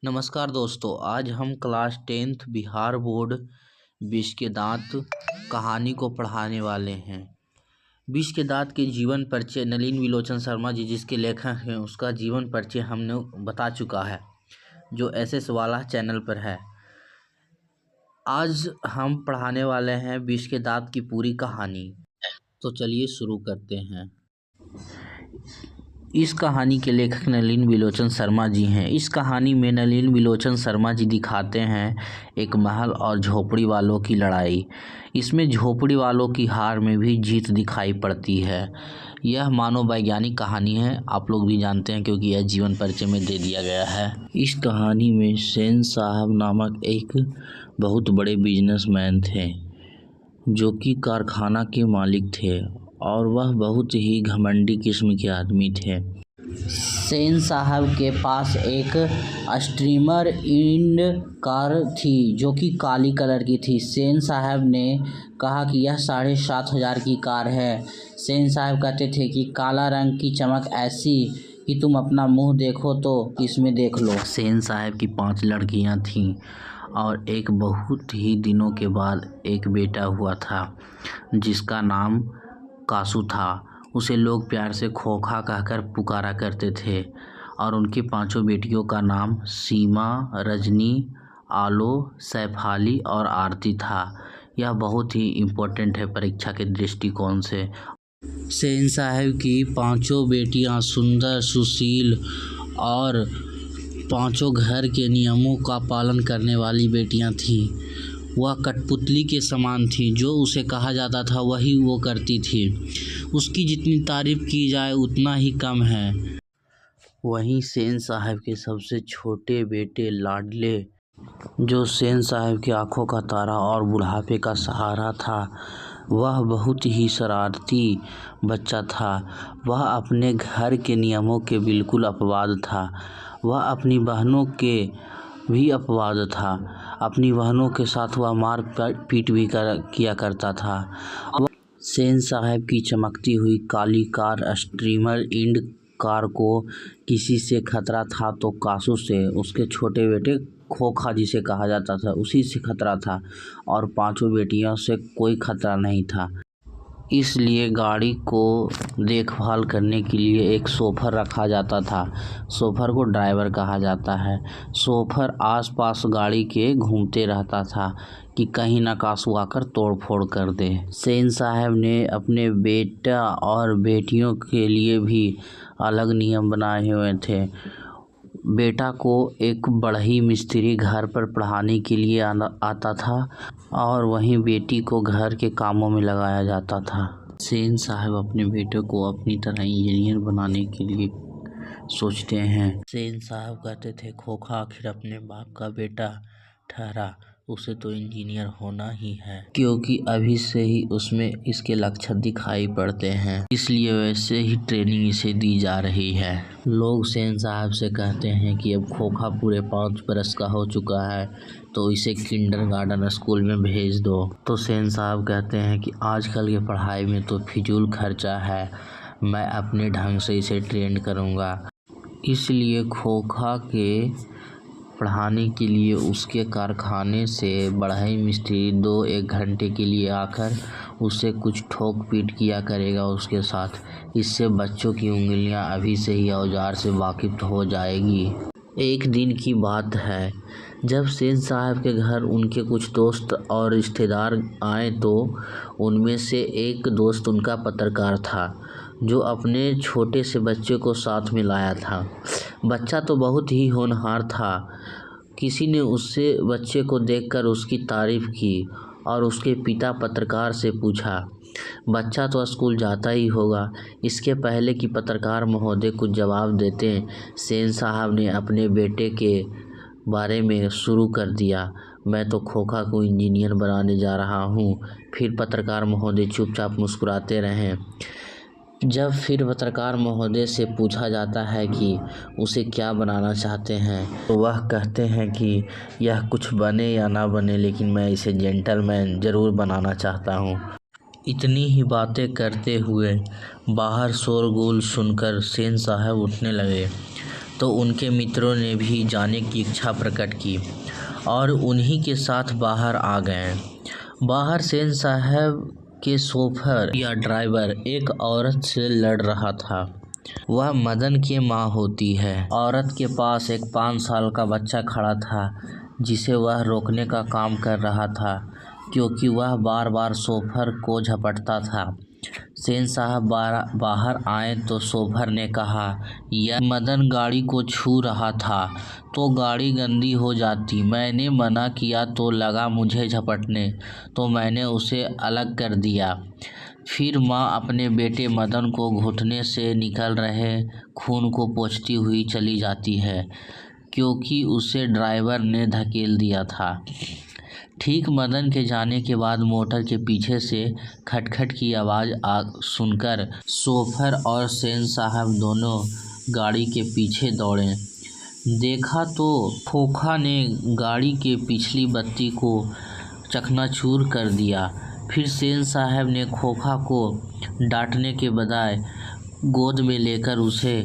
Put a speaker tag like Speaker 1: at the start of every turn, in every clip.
Speaker 1: नमस्कार दोस्तों, आज हम क्लास 10th बिहार बोर्ड विष के दांत कहानी को पढ़ाने वाले हैं। विष के दांत के जीवन परिचय नलिन विलोचन शर्मा जी जिसके लेखक हैं उसका जीवन परिचय हमने बता चुका है, जो SS वाला चैनल पर है। आज हम पढ़ाने वाले हैं विष के दांत की पूरी कहानी। तो चलिए शुरू करते हैं। इस कहानी के लेखक नलिन विलोचन शर्मा जी हैं। इस कहानी में नलिन विलोचन शर्मा जी दिखाते हैं एक महल और झोपड़ी वालों की लड़ाई। इसमें झोपड़ी वालों की हार में भी जीत दिखाई पड़ती है। यह मानववैज्ञानिक कहानी है, आप लोग भी जानते हैं क्योंकि यह जीवन परिचय में दे दिया गया है। इस कहानी में सेन साहब नामक एक बहुत बड़े बिजनेसमैन थे जो कि कारखाना के मालिक थे और वह बहुत ही घमंडी किस्म के आदमी थे। सेन साहब के पास एक स्ट्रीमर इंड कार थी जो कि काली कलर की थी। सेन साहब ने कहा कि यह 7,500 की कार है। सेन साहब कहते थे कि काला रंग की चमक ऐसी कि तुम अपना मुंह देखो तो इसमें देख लो। सेन साहब की 5 लड़कियां थीं और एक बहुत ही दिनों के बाद एक बेटा हुआ था जिसका नाम कासू था। उसे लोग प्यार से खोखा कहकर पुकारा करते थे और उनकी 5 बेटियों का नाम सीमा, रजनी, आलो, सैफाली और आरती था। यह बहुत ही इम्पोर्टेंट है परीक्षा के दृष्टिकोण से। सेन साहब की 5 बेटियां सुंदर, सुशील और 5 घर के नियमों का पालन करने वाली बेटियां थीं। वह कठपुतली के समान थी, जो उसे कहा जाता था वही वो करती थी। उसकी जितनी तारीफ की जाए उतना ही कम है। वहीं सेन साहब के सबसे छोटे बेटे लाडले, जो सेन साहब की आंखों का तारा और बुढ़ापे का सहारा था, वह बहुत ही शरारती बच्चा था। वह अपने घर के नियमों के बिल्कुल अपवाद था। वह अपनी बहनों के भी अपवाद था। अपनी बहनों के साथ वह मार पीट भी किया करता था। सेन साहब की चमकती हुई काली कार स्ट्रीमर इंड कार को किसी से खतरा था तो कासू से, उसके छोटे बेटे खोखा जिसे कहा जाता था उसी से खतरा था और 5 बेटियों से कोई खतरा नहीं था। इसलिए गाड़ी को देखभाल करने के लिए एक शोफर रखा जाता था। शोफर को ड्राइवर कहा जाता है। शोफर आसपास गाड़ी के घूमते रहता था कि कहीं ना कासू आकर तोड़ फोड़ कर दे। सेन साहब ने अपने बेटा और बेटियों के लिए भी अलग नियम बनाए हुए थे। बेटा को एक बढ़ई मिस्त्री घर पर पढ़ाने के लिए आता था और वहीं बेटी को घर के कामों में लगाया जाता था। सेन साहब अपने बेटे को अपनी तरह इंजीनियर बनाने के लिए सोचते हैं। सेन साहब कहते थे खोखा आखिर अपने बाप का बेटा ठहरा, उसे तो इंजीनियर होना ही है, क्योंकि अभी से ही उसमें इसके लक्षण दिखाई पड़ते हैं, इसलिए वैसे ही ट्रेनिंग इसे दी जा रही है। लोग सेन साहब से कहते हैं कि अब खोखा पूरे 5 बरस का हो चुका है तो इसे किंडरगार्टन स्कूल में भेज दो। तो सेन साहब कहते हैं कि आजकल की पढ़ाई में तो फिजूल खर्चा है, मैं अपने ढंग से इसे ट्रेन करूँगा। इसलिए खोखा के पढ़ाने के लिए उसके कारखाने से बढ़ई मिस्त्री 2-1 घंटे के लिए आकर उसे कुछ ठोक पीट किया करेगा उसके साथ। इससे बच्चों की उंगलियां अभी से ही औजार से वाकिफ हो जाएगी। एक दिन की बात है, जब सेन साहब के घर उनके कुछ दोस्त और रिश्तेदार आए तो उनमें से एक दोस्त उनका पत्रकार था जो अपने छोटे से बच्चे को साथ में लाया था। बच्चा तो बहुत ही होनहार था। किसी ने उससे बच्चे को देखकर उसकी तारीफ की और उसके पिता पत्रकार से पूछा, बच्चा तो स्कूल जाता ही होगा। इसके पहले कि पत्रकार महोदय कुछ जवाब देते, सेन साहब ने अपने बेटे के बारे में शुरू कर दिया, मैं तो खोखा को इंजीनियर बनाने जा रहा हूँ। फिर पत्रकार महोदय चुपचाप मुस्कुराते रहें। जब फिर पत्रकार महोदय से पूछा जाता है कि उसे क्या बनाना चाहते हैं तो वह कहते हैं कि यह कुछ बने या ना बने, लेकिन मैं इसे जेंटलमैन ज़रूर बनाना चाहता हूँ। इतनी ही बातें करते हुए बाहर शोरगुल सुनकर सेन साहब उठने लगे। तो उनके मित्रों ने भी जाने की इच्छा प्रकट की और उन्हीं के साथ बाहर आ गए। बाहर सेन साहब के शोफर या ड्राइवर एक औरत से लड़ रहा था। वह मदन की माँ होती है। औरत के पास एक 5 साल का बच्चा खड़ा था जिसे वह रोकने का काम कर रहा था क्योंकि वह बार बार शोफर को झपटता था। सेन साहब बाहर आए तो शोफर ने कहा, यह मदन गाड़ी को छू रहा था तो गाड़ी गंदी हो जाती। मैंने मना किया तो लगा मुझे झपटने, तो मैंने उसे अलग कर दिया। फिर माँ अपने बेटे मदन को घुटने से निकल रहे खून को पोंछती हुई चली जाती है क्योंकि उसे ड्राइवर ने धकेल दिया था। ठीक मदन के जाने के बाद मोटर के पीछे से खटखट की आवाज़ सुनकर शोफर और सेन साहब दोनों गाड़ी के पीछे दौड़े। देखा तो खोखा ने गाड़ी के पिछली बत्ती को चकनाचूर कर दिया। फिर सेन साहब ने खोखा को डांटने के बजाय गोद में लेकर उसे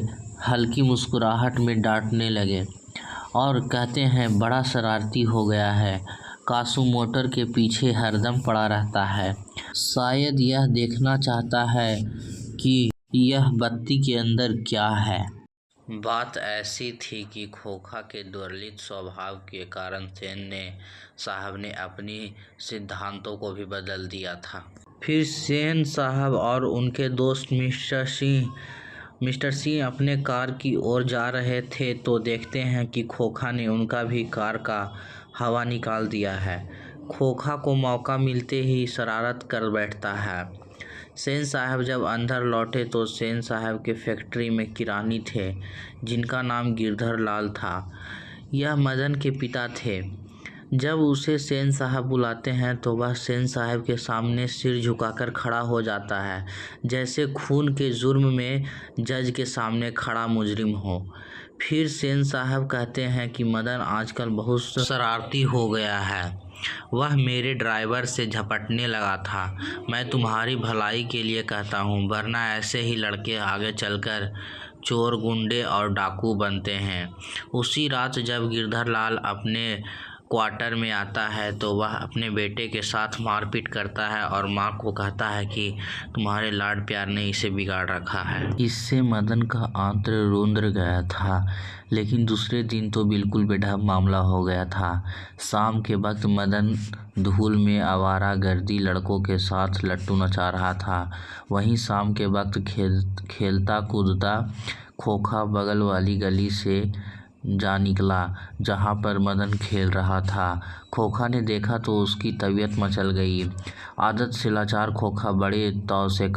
Speaker 1: हल्की मुस्कुराहट में डांटने लगे और कहते हैं, बड़ा शरारती हो गया है। कासू मोटर के पीछे हरदम पड़ा रहता है। शायद यह देखना चाहता है कि यह बत्ती के अंदर क्या है। बात ऐसी थी कि खोखा के दुर्लभ स्वभाव के कारण सेन साहब ने अपनी सिद्धांतों को भी बदल दिया था। फिर सेन साहब और उनके दोस्त मिस्टर सिंह अपने कार की ओर जा रहे थे तो देखते हैं कि खोखा ने उनका भी कार का हवा निकाल दिया है। खोखा को मौका मिलते ही शरारत कर बैठता है। सेन साहब जब अंदर लौटे तो सेन साहब के फैक्ट्री में किरानी थे जिनका नाम गिरधर लाल था। यह मदन के पिता थे। जब उसे सेन साहब बुलाते हैं तो वह सेन साहब के सामने सिर झुकाकर खड़ा हो जाता है, जैसे खून के जुर्म में जज के सामने खड़ा मुजरिम हो। फिर सेन साहब कहते हैं कि मदन आजकल बहुत शरारती हो गया है। वह मेरे ड्राइवर से झपटने लगा था। मैं तुम्हारी भलाई के लिए कहता हूँ, वरना ऐसे ही लड़के आगे चलकर चोर, गुंडे और डाकू बनते हैं। उसी रात जब गिरधर लाल अपने क्वार्टर में आता है तो वह अपने बेटे के साथ मारपीट करता है और माँ को कहता है कि तुम्हारे लाड प्यार ने इसे बिगाड़ रखा है। इससे मदन का आंत्र रुंध गया था, लेकिन दूसरे दिन तो बिल्कुल बेढब मामला हो गया था। शाम के वक्त मदन धूल में आवारागर्दी लड़कों के साथ लट्टू नचा रहा था। वहीं शाम के वक्त खेलता कूदता खोखा बगल वाली गली से जा निकला जहाँ पर मदन खेल रहा था। खोखा ने देखा तो उसकी तबीयत मचल गई। आदत से लाचार खोखा बड़े तौर से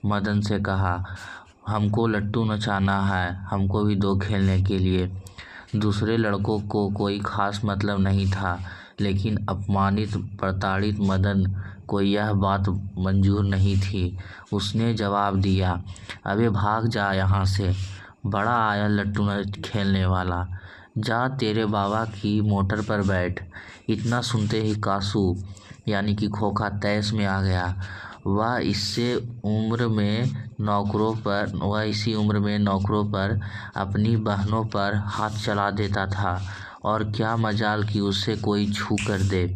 Speaker 1: मदन से कहा, हमको लट्टू नचाना है, हमको भी दो खेलने के लिए। दूसरे लड़कों को कोई खास मतलब नहीं था, लेकिन अपमानित प्रताड़ित मदन को यह बात मंजूर नहीं थी। उसने जवाब दिया, अबे भाग जा यहाँ से, बड़ा आया लट्टू खेलने वाला, जा तेरे बाबा की मोटर पर बैठ। इतना सुनते ही कासू यानी कि खोखा तैश में आ गया। वह इसी उम्र में नौकरों पर अपनी बहनों पर हाथ चला देता था और क्या मजाल कि उसे कोई छू कर दे।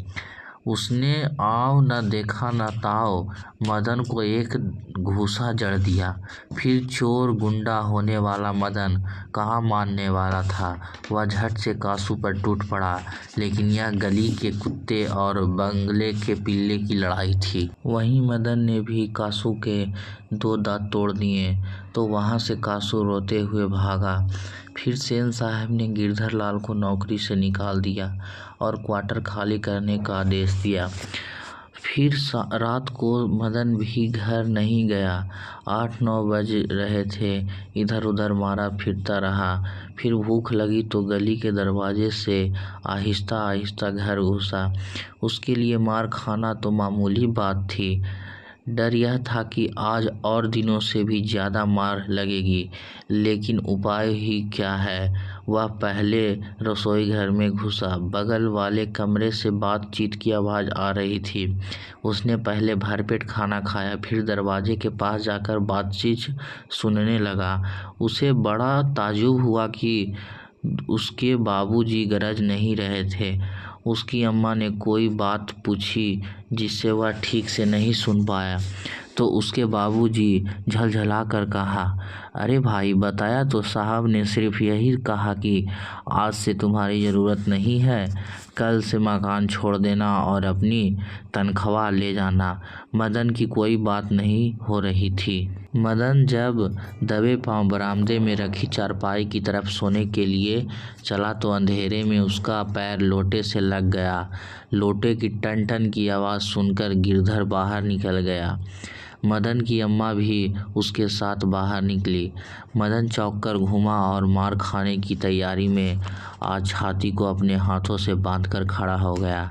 Speaker 1: उसने आव न देखा न ताव मदन को एक घूसा जड़ दिया। फिर चोर गुंडा होने वाला मदन कहाँ मानने वाला था। वह झट से कासू पर टूट पड़ा, लेकिन यह गली के कुत्ते और बंगले के पिल्ले की लड़ाई थी। वहीं मदन ने भी कासू के 2 दांत तोड़ दिए तो वहाँ से कासू रोते हुए भागा। फिर सेन साहब ने गिरधर लाल को नौकरी से निकाल दिया और क्वार्टर खाली करने का आदेश दिया। फिर रात को मदन भी घर नहीं गया। 8-9 बज रहे थे, इधर उधर मारा फिरता रहा। फिर भूख लगी तो गली के दरवाजे से आहिस्ता आहिस्ता घर घुसा। उसके लिए मार खाना तो मामूली बात थी। डर यह था कि आज और दिनों से भी ज़्यादा मार लगेगी, लेकिन उपाय ही क्या है। वह पहले रसोई घर में घुसा। बगल वाले कमरे से बातचीत की आवाज़ आ रही थी। उसने पहले भरपेट खाना खाया, फिर दरवाजे के पास जाकर बातचीत सुनने लगा। उसे बड़ा ताज्जुब हुआ कि उसके बाबूजी गरज नहीं रहे थे। उसकी अम्मा ने कोई बात पूछी जिसे वह ठीक से नहीं सुन पाया, तो उसके बाबूजी झलझला कर कहा, अरे भाई, बताया तो साहब ने सिर्फ यही कहा कि आज से तुम्हारी ज़रूरत नहीं है, कल से मकान छोड़ देना और अपनी तनख्वाह ले जाना। मदन की कोई बात नहीं हो रही थी। मदन जब दबे पांव बरामदे में रखी चारपाई की तरफ सोने के लिए चला तो अंधेरे में उसका पैर लोटे से लग गया। लोटे की टन टन की आवाज़ सुनकर गिरधर बाहर निकल गया। मदन की अम्मा भी उसके साथ बाहर निकली। मदन चौंक कर घूमा और मार खाने की तैयारी में आज छाती को अपने हाथों से बांधकर खड़ा हो गया।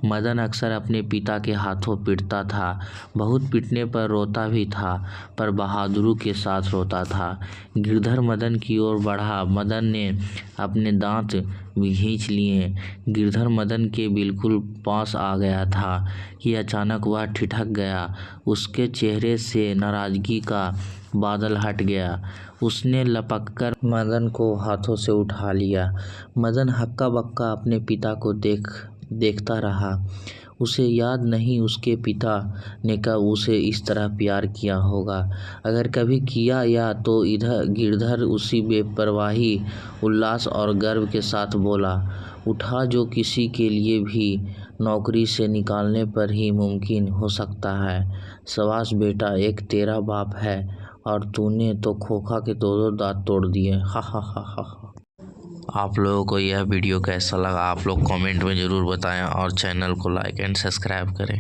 Speaker 1: मदन अक्सर अपने पिता के हाथों पीटता था। बहुत पीटने पर रोता भी था, पर बहादुरी के साथ रोता था। गिरधर मदन की ओर बढ़ा। मदन ने अपने दांत खींच लिए। गिरधर मदन के बिल्कुल पास आ गया था कि अचानक वह ठिठक गया। उसके चेहरे से नाराज़गी का बादल हट गया। उसने लपककर मदन को हाथों से उठा लिया। मदन हक्का बक्का अपने पिता को देखता रहा। उसे याद नहीं उसके पिता ने कब उसे इस तरह प्यार किया होगा। अगर कभी किया या तो इधर गिरधर उसी बेपरवाही, उल्लास और गर्व के साथ बोला उठा जो किसी के लिए भी नौकरी से निकालने पर ही मुमकिन हो सकता है। शाबाश बेटा, एक तेरा बाप है और तूने तो खोखा के दो दांत तोड़ दिए। हा हा हा हा। आप लोगों को यह वीडियो कैसा लगा आप लोग कमेंट में ज़रूर बताएं और चैनल को लाइक एंड सब्सक्राइब करें।